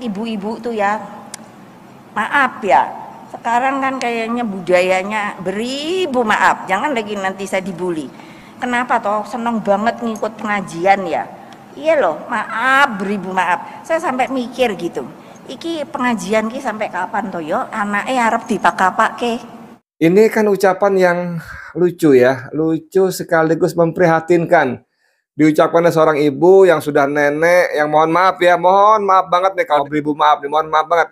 ibu-ibu tuh ya, maaf ya, sekarang kan kayaknya budayanya beribu maaf, jangan lagi nanti saya dibully. Kenapa toh seneng banget ngikut pengajian ya? Iya loh, maaf beribu maaf. Saya sampai mikir gitu, iki pengajian ki sampai kapan toh yo? Anaknya harap dipakai. Ini kan ucapan yang lucu ya, lucu sekaligus memprihatinkan. Diucapkan oleh seorang ibu yang sudah nenek, yang mohon maaf ya, mohon maaf banget nih kalau beribu maaf nih, mohon maaf banget.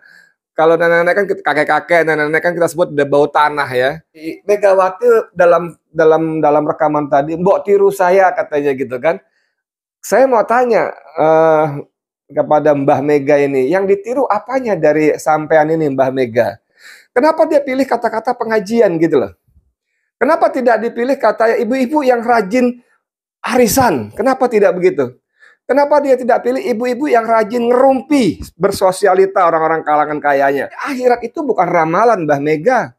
Kalau nenek-nenek kan kakek-kakek, nenek-nenek kan kita sebut udah bau tanah ya. Megawati dalam rekaman tadi, "Mbok tiru saya," katanya gitu kan. Saya mau tanya kepada Mbah Mega ini, yang ditiru apanya dari sampean ini Mbah Mega? Kenapa dia pilih kata-kata pengajian gitu loh? Kenapa tidak dipilih kata ibu-ibu yang rajin arisan? Kenapa tidak begitu? Kenapa dia tidak pilih ibu-ibu yang rajin ngerumpi bersosialita orang-orang kalangan kayanya? Akhirat itu bukan ramalan Mbah Mega.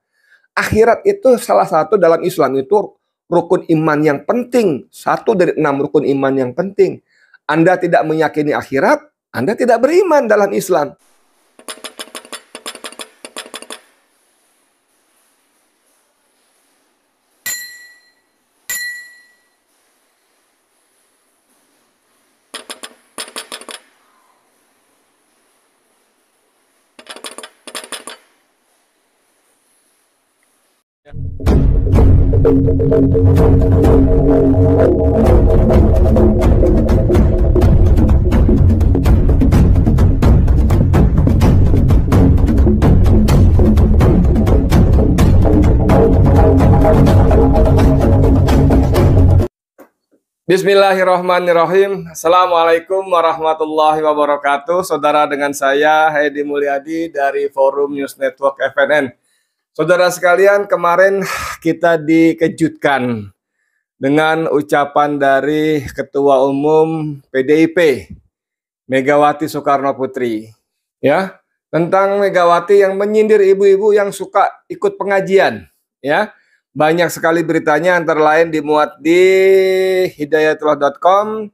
Akhirat itu salah satu dalam Islam itu rukun iman yang penting. Satu dari 6 rukun iman yang penting. Anda tidak meyakini akhirat, Anda tidak beriman dalam Islam. Bismillahirrahmanirrahim. Assalamualaikum warahmatullahi wabarakatuh. Saudara, dengan saya Hedi Mulyadi dari Forum News Network FNN. Saudara sekalian, kemarin kita dikejutkan dengan ucapan dari Ketua Umum PDIP, Megawati Soekarno Putri, ya, tentang Megawati yang menyindir ibu-ibu yang suka ikut pengajian, ya. Banyak sekali beritanya, antara lain dimuat di hidayatullah.com.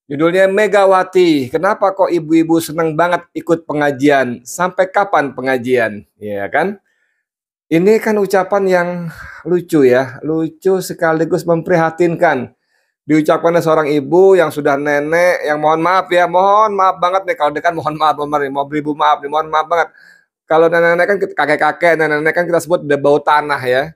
Judulnya Megawati, kenapa kok ibu-ibu seneng banget ikut pengajian? Sampai kapan pengajian? Ya kan? Ini kan ucapan yang lucu ya, lucu sekaligus memprihatinkan. Diucapkan oleh seorang ibu yang sudah nenek, yang mohon maaf ya, mohon maaf banget nih kalau dekan, mohon maaf mau beribu maaf nih, mohon maaf banget. Kalau nenek-nenek kan kakek-kakek, nenek-nenek kan kita sebut udah bau tanah ya.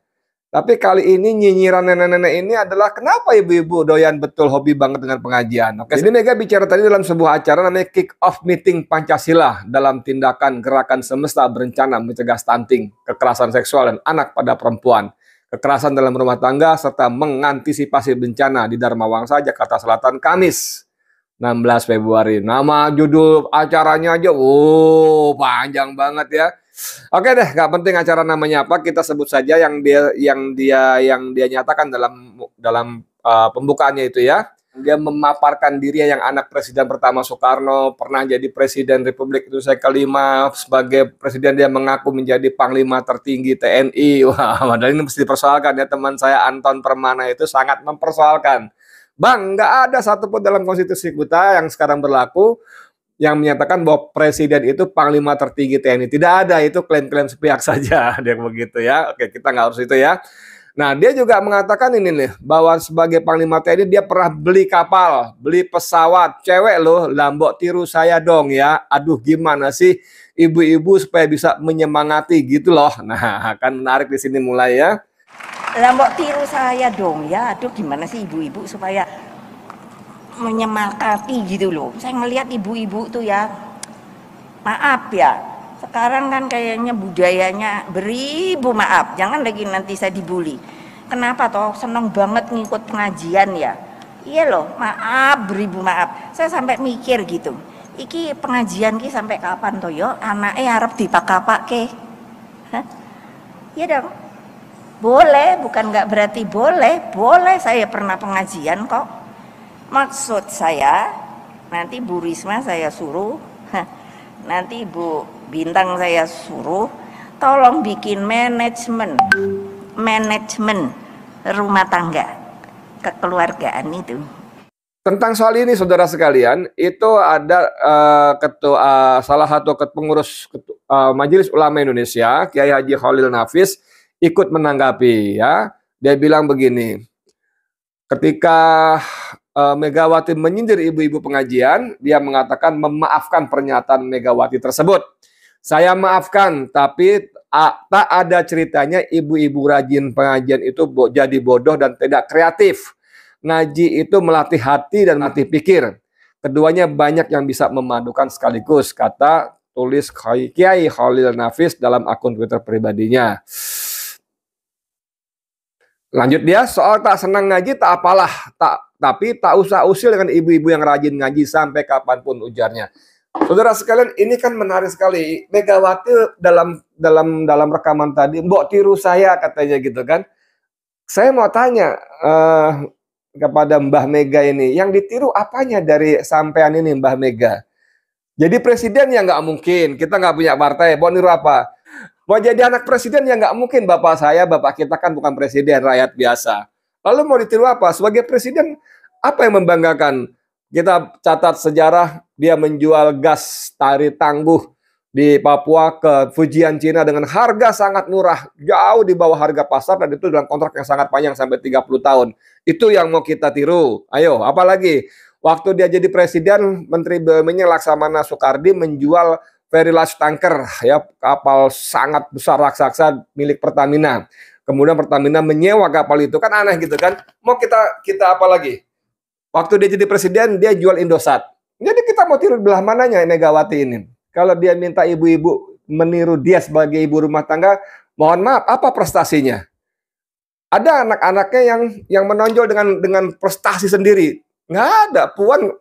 Tapi kali ini nyinyiran nenek-nenek ini adalah kenapa ibu-ibu doyan betul hobi banget dengan pengajian. Oke, jadi Mega bicara tadi dalam sebuah acara namanya Kick Off Meeting Pancasila dalam tindakan gerakan semesta berencana mencegah stunting, kekerasan seksual dan anak pada perempuan, kekerasan dalam rumah tangga, serta mengantisipasi bencana di Dharma Wangsa, Jakarta Selatan, Kamis 16 Februari. Nama judul acaranya aja, panjang banget ya. Oke deh, nggak penting acara namanya apa, kita sebut saja yang dia nyatakan dalam pembukaannya itu ya. Dia memaparkan dirinya yang anak Presiden pertama Soekarno, pernah jadi Presiden Republik Indonesia kelima, sebagai Presiden dia mengaku menjadi Panglima tertinggi TNI. Wah, padahal ini mesti dipersoalkan ya, teman saya Anton Permana itu sangat mempersoalkan. Bang, nggak ada satupun dalam konstitusi kita yang sekarang berlaku yang menyatakan bahwa presiden itu panglima tertinggi TNI. Tidak ada, itu klaim-klaim sepihak saja, dia begitu ya. Oke, kita nggak harus itu ya. Nah, dia juga mengatakan ini nih, bahwa sebagai panglima TNI dia pernah beli kapal, beli pesawat, cewek loh, Mbok tiru saya dong ya. Aduh, gimana sih ibu-ibu supaya bisa menyemangati gitu loh. Nah, akan menarik di sini mulai ya. Mbok tiru saya dong ya. Aduh, gimana sih ibu-ibu supaya menyemangati gitu loh. Saya ngelihat ibu-ibu tuh ya, maaf ya, sekarang kan kayaknya budayanya beribu maaf, jangan lagi nanti saya dibully. Kenapa toh seneng banget ngikut pengajian ya? Iya loh, maaf beribu maaf. Saya sampai mikir gitu, iki pengajian ki sampai kapan toh yo? Anaknya harap dipakai. Iya dong, boleh, bukan nggak berarti boleh. Saya pernah pengajian kok. Maksud saya, nanti Bu Risma saya suruh, nanti Bu Bintang saya suruh, tolong bikin manajemen rumah tangga kekeluargaan itu. Tentang soal ini, saudara sekalian, itu ada salah satu pengurus Majelis Ulama Indonesia, Kiai Haji Khalil Nafis, ikut menanggapi ya. Dia bilang begini, ketika Megawati menyindir ibu-ibu pengajian, dia mengatakan memaafkan pernyataan Megawati tersebut. Saya maafkan, tapi tak ada ceritanya ibu-ibu rajin pengajian itu jadi bodoh dan tidak kreatif. Ngaji itu melatih hati dan melatih pikir. Keduanya banyak yang bisa memadukan sekaligus, kata tulis Kiai Khalil Nafis dalam akun Twitter pribadinya. Lanjut dia, soal tak senang ngaji tak apalah, tapi tak usah usil dengan ibu-ibu yang rajin ngaji sampai kapanpun, ujarnya. Saudara sekalian, ini kan menarik sekali. Megawati dalam rekaman tadi, mbok tiru saya katanya gitu kan. Saya mau tanya kepada Mbah Mega ini, yang ditiru apanya dari sampean ini Mbah Mega? Jadi presiden ya nggak mungkin, kita nggak punya partai, mau niru apa? Mau jadi anak presiden ya nggak mungkin, bapak kita kan bukan presiden, rakyat biasa. Lalu mau ditiru apa? Sebagai presiden, apa yang membanggakan? Kita catat sejarah, dia menjual gas tari tangguh di Papua ke Fujian Cina dengan harga sangat murah, jauh di bawah harga pasar, dan itu dalam kontrak yang sangat panjang sampai 30 tahun. Itu yang mau kita tiru. Ayo, apalagi waktu dia jadi presiden, Menteri BUMN-nya Laksamana Soekardi menjual Very Large Tanker, ya, kapal sangat besar raksasa milik Pertamina. Kemudian Pertamina menyewa kapal itu, kan aneh gitu kan. Mau kita apa lagi? Waktu dia jadi presiden, dia jual Indosat. Jadi kita mau tiru belah mananya Megawati ini? Kalau dia minta ibu-ibu meniru dia sebagai ibu rumah tangga, mohon maaf, apa prestasinya? Ada anak-anaknya yang menonjol dengan prestasi sendiri. Nggak ada. Puan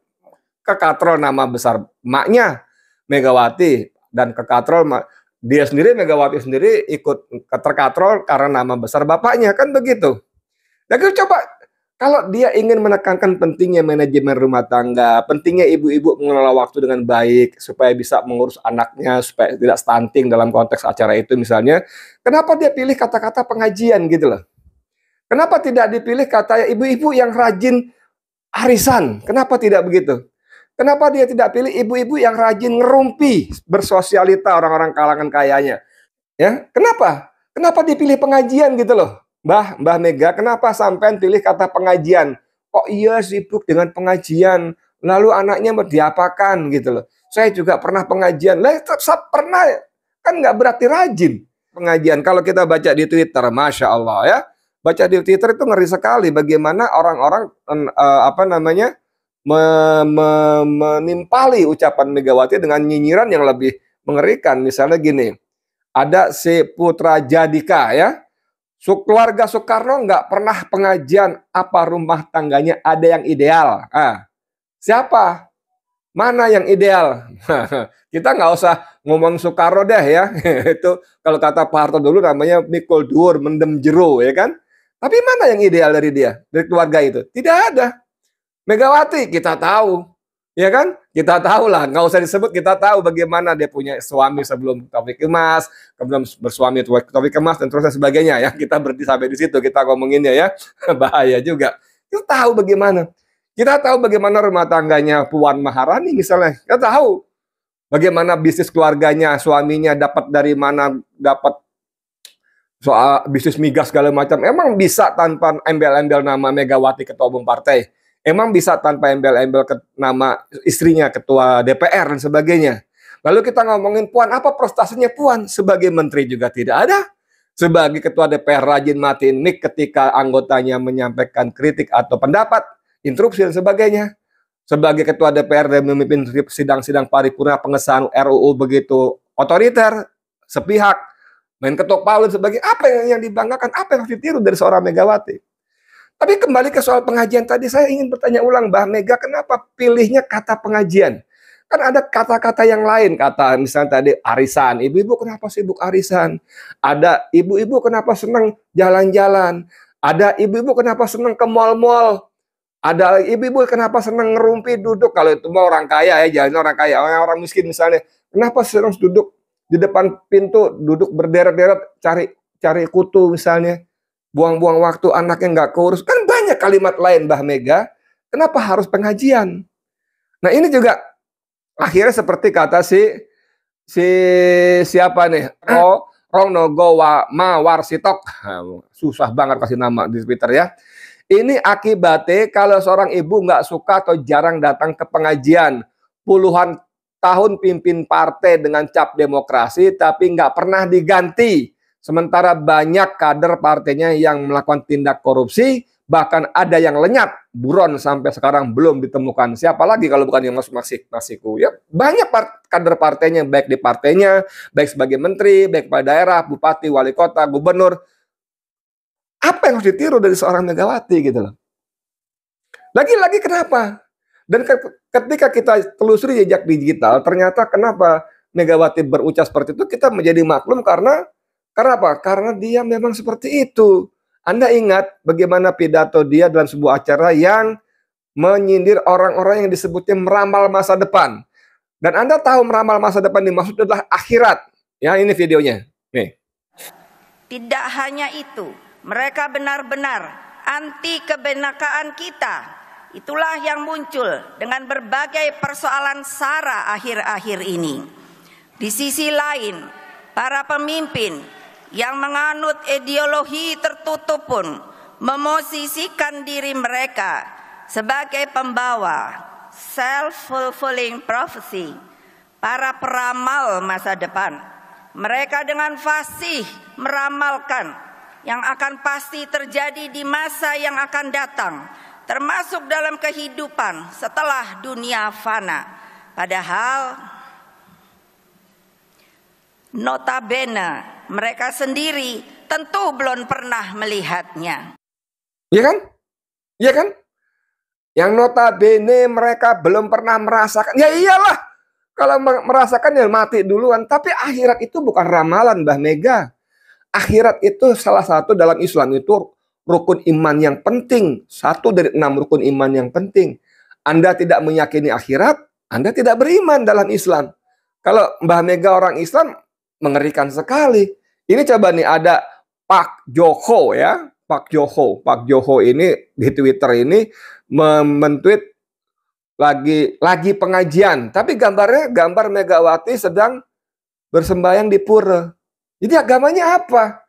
kekatrol nama besar maknya Megawati, dan kekatrol dia sendiri, Megawati sendiri ikut terkatrol karena nama besar bapaknya, kan begitu. Jadi coba, kalau dia ingin menekankan pentingnya manajemen rumah tangga, pentingnya ibu-ibu mengelola waktu dengan baik, supaya bisa mengurus anaknya, supaya tidak stunting dalam konteks acara itu misalnya, kenapa dia pilih kata-kata pengajian gitu loh? Kenapa tidak dipilih kata ibu-ibu yang rajin arisan? Kenapa tidak begitu? Kenapa dia tidak pilih ibu-ibu yang rajin ngerumpi, bersosialita orang-orang kalangan kayanya? Ya, kenapa? Kenapa dipilih pengajian gitu loh? Mbah Mega, kenapa sampean pilih kata pengajian? Kok iya sibuk dengan pengajian? Lalu anaknya mau diapakan gitu loh. Saya juga pernah pengajian. Lah, pernah, kan nggak berarti rajin. Pengajian, kalau kita baca di Twitter, Masya Allah ya. Baca di Twitter itu ngeri sekali bagaimana orang-orang menimpali ucapan Megawati dengan nyinyiran yang lebih mengerikan. Misalnya gini, ada si Putra Jadika ya. Keluarga Soekarno nggak pernah pengajian, apa rumah tangganya ada yang ideal. Siapa? Mana yang ideal? Kita nggak usah ngomong Soekarno deh ya. Itu kalau kata Pak Harto dulu namanya mikul dur, mendem jero ya kan. Tapi mana yang ideal dari dia, dari keluarga itu? Tidak ada. Megawati kita tahu. Ya kan? Kita tahu lah, nggak usah disebut, kita tahu bagaimana dia punya suami sebelum Taufik Kemas, kemudian bersuami Taufik Kemas, dan terus sebagainya ya. Kita berhenti sampai di situ, kita ngomonginnya ya. Bahaya juga. Kita tahu bagaimana. Kita tahu bagaimana rumah tangganya Puan Maharani misalnya. Kita tahu bagaimana bisnis keluarganya, suaminya dapat dari mana, dapat soal bisnis migas segala macam. Emang bisa tanpa embel-embel nama Megawati ketua umum partai? Emang bisa tanpa embel-embel nama istrinya ketua DPR dan sebagainya? Lalu kita ngomongin Puan, apa prestasinya Puan? Sebagai menteri juga tidak ada. Sebagai ketua DPR rajin matiin mic ketika anggotanya menyampaikan kritik atau pendapat, interupsi dan sebagainya. Sebagai ketua DPR dan memimpin sidang-sidang paripurna pengesahan RUU begitu otoriter, sepihak, main ketok palu dan sebagainya. Apa yang dibanggakan? Apa yang harus ditiru dari seorang Megawati? Tapi kembali ke soal pengajian tadi, saya ingin bertanya ulang, Mbah Mega, kenapa pilihnya kata pengajian? Kan ada kata-kata yang lain, kata misalnya tadi arisan. Ibu-ibu kenapa sibuk arisan? Ada ibu-ibu kenapa senang jalan-jalan? Ada ibu-ibu kenapa senang ke mal-mal? Ada ibu-ibu kenapa senang ngerumpi duduk? Kalau itu mau orang kaya ya, jalan orang kaya. Orang miskin misalnya, kenapa senang duduk di depan pintu, duduk berderet-deret, cari kutu misalnya? Buang-buang waktu, anaknya nggak keurus. Kan banyak kalimat lain, Mbah Mega. Kenapa harus pengajian? Nah ini juga akhirnya seperti kata siapa nih? Rongnogo Mawarsitok. Susah banget kasih nama di Twitter ya. Ini akibatnya kalau seorang ibu nggak suka atau jarang datang ke pengajian. Puluhan tahun pimpin partai dengan cap demokrasi tapi nggak pernah diganti. Sementara banyak kader partainya yang melakukan tindak korupsi, bahkan ada yang lenyap, buron sampai sekarang belum ditemukan. Siapa lagi kalau bukan yang masuk Masiku? Ya, banyak kader partainya, baik di partainya, baik sebagai menteri, baik pada daerah, bupati, wali kota, gubernur. Apa yang harus ditiru dari seorang Megawati gitu loh. Lagi-lagi kenapa? Dan ketika kita telusuri jejak digital, ternyata kenapa Megawati berucap seperti itu, kita menjadi maklum karena apa? Karena dia memang seperti itu. Anda ingat bagaimana pidato dia dalam sebuah acara yang menyindir orang-orang yang disebutnya meramal masa depan. Dan Anda tahu meramal masa depan dimaksud adalah akhirat. Ya, ini videonya. Nih. Tidak hanya itu, mereka benar-benar anti kebenakaan kita. Itulah yang muncul dengan berbagai persoalan SARA akhir-akhir ini. Di sisi lain, para pemimpin yang menganut ideologi tertutup pun memosisikan diri mereka sebagai pembawa self-fulfilling prophecy, para peramal masa depan. Mereka dengan fasih meramalkan yang akan pasti terjadi di masa yang akan datang, termasuk dalam kehidupan setelah dunia fana. Padahal notabene mereka sendiri tentu belum pernah melihatnya. Iya kan? Iya kan? Yang notabene mereka belum pernah merasakan. Ya iyalah. Kalau merasakan ya mati duluan. Tapi akhirat itu bukan ramalan Mbah Mega. Akhirat itu salah satu dalam Islam itu rukun iman yang penting. 1 dari 6 rukun iman yang penting. Anda tidak meyakini akhirat, Anda tidak beriman dalam Islam. Kalau Mbah Mega orang Islam, mengerikan sekali. Ini coba nih ada Pak Joko ya. Pak Joko ini di Twitter ini men-tweet lagi pengajian, tapi gambarnya gambar Megawati sedang bersembahyang di pura. Jadi agamanya apa?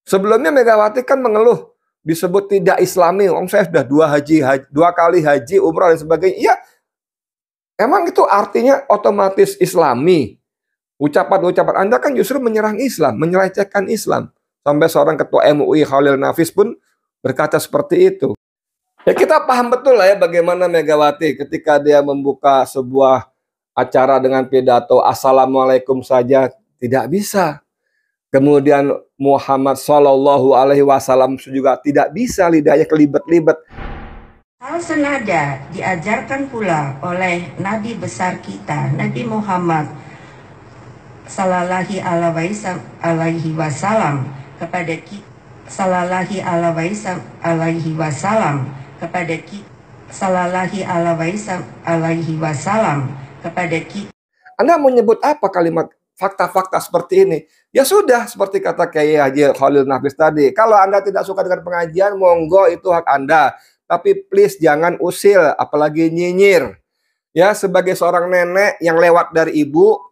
Sebelumnya Megawati kan mengeluh disebut tidak Islami. Saya sudah 2 kali haji, umrah dan sebagainya. Ya, emang itu artinya otomatis Islami. Ucapan-ucapan Anda kan justru menyerang Islam, menyelecehkan Islam. Sampai seorang ketua MUI Khalil Nafis pun berkata seperti itu. Ya kita paham betul lah ya bagaimana Megawati ketika dia membuka sebuah acara dengan pidato Assalamualaikum saja tidak bisa. Kemudian Muhammad Shallallahu Alaihi Wasallam juga tidak bisa, lidahnya kelibet-libet. Hal senada diajarkan pula oleh Nabi besar kita, Nabi Muhammad Sallallahu Alaihi Wasallam kepada kita. Sallallahu Alaihi Wasallam kepada kita. Sallallahu Alaihi Wasallam kepada kita. Anda menyebut apa kalimat fakta-fakta seperti ini? Ya sudah, seperti kata Kiai Haji Khalil Nafis tadi. Kalau Anda tidak suka dengan pengajian, monggo itu hak Anda. Tapi please jangan usil, apalagi nyinyir. Ya, sebagai seorang nenek yang lewat dari ibu,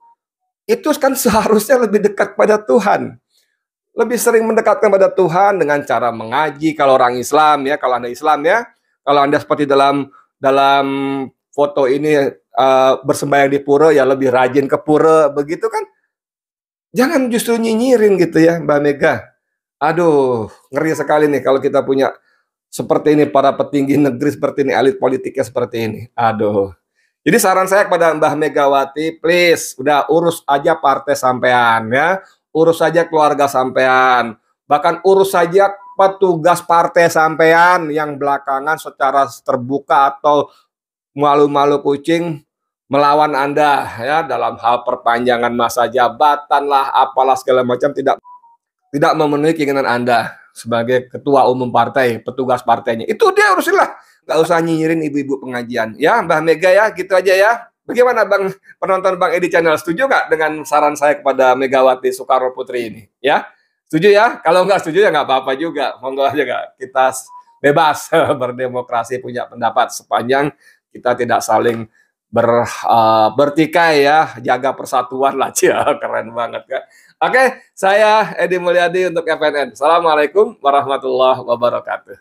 itu kan seharusnya lebih dekat pada Tuhan. Lebih sering mendekatkan pada Tuhan dengan cara mengaji. Kalau orang Islam ya, kalau Anda Islam ya. Kalau Anda seperti dalam foto ini bersembahyang di pura, ya lebih rajin ke pura, begitu kan? Jangan justru nyinyirin gitu ya, Mbak Mega. Aduh, ngeri sekali nih kalau kita punya seperti ini, para petinggi negeri seperti ini, elit politiknya seperti ini. Aduh. Jadi saran saya kepada Mbah Megawati, please, udah urus aja partai sampean ya. Urus saja keluarga sampean. Bahkan urus saja petugas partai sampean yang belakangan secara terbuka atau malu-malu kucing melawan Anda ya dalam hal perpanjangan masa jabatan lah, apalah segala macam, tidak memenuhi keinginan Anda sebagai ketua umum partai, petugas partainya. Itu dia urusin lah. Gak usah nyinyirin ibu-ibu pengajian. Ya, Mbah Mega ya, gitu aja ya. Bagaimana Bang penonton Bang Edi Channel? Setuju nggak dengan saran saya kepada Megawati Soekarno Putri ini? Ya, setuju ya? Kalau nggak setuju ya nggak apa-apa juga. Monggo aja nggak kita bebas berdemokrasi, punya pendapat, sepanjang kita tidak saling bertikai ya, jaga persatuan lah. Keren banget kan. Oke, saya Edi Mulyadi untuk FNN. Assalamualaikum warahmatullahi wabarakatuh.